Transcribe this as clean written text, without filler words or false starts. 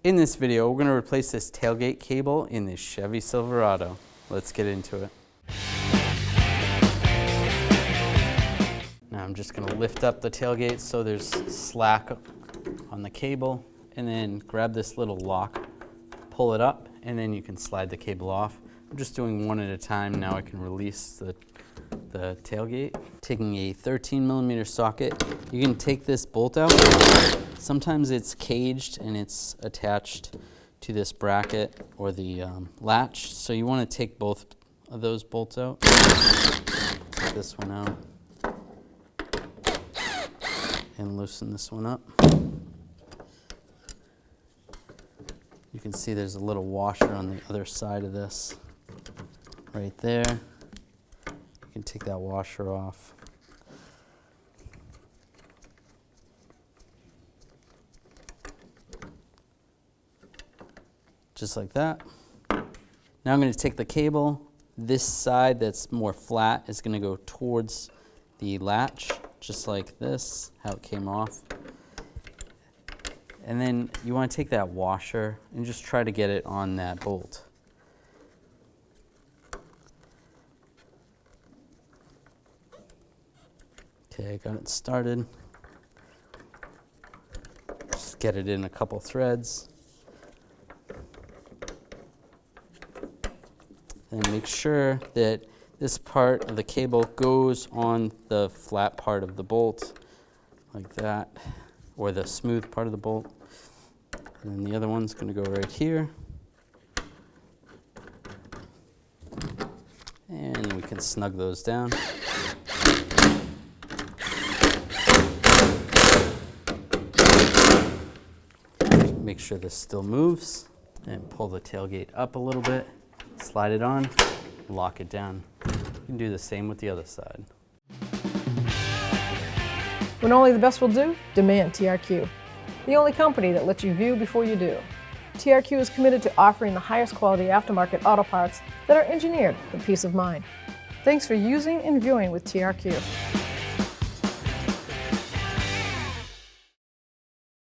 In this video, we're going to replace this tailgate cable in this Chevy Silverado. Let's get into it. Now I'm just going to lift up the tailgate so there's slack on the cable, and then grab this little lock, pull it up, and then you can slide the cable off. I'm just doing one at a time. Now I can release the tailgate. Taking a 13mm socket, you can take this bolt out. Sometimes it's caged and it's attached to this bracket or the latch, so you want to take both of those bolts out. Take this one out and loosen this one up. You can see there's a little washer on the other side of this right there. You can take that washer off. Just like that. Now I'm going to take the cable. This side that's more flat is going to go towards the latch, just like this, how it came off. And then you want to take that washer and just try to get it on that bolt. Okay, I got it started. Just get it in a couple threads. And make sure that this part of the cable goes on the flat part of the bolt, like that, or the smooth part of the bolt. And then the other one's going to go right here. And we can snug those down. Make sure this still moves, and pull the tailgate up a little bit. Slide it on, lock it down. You can do the same with the other side. When only the best will do, demand TRQ. The only company that lets you view before you do. TRQ is committed to offering the highest quality aftermarket auto parts that are engineered for peace of mind. Thanks for using and viewing with TRQ.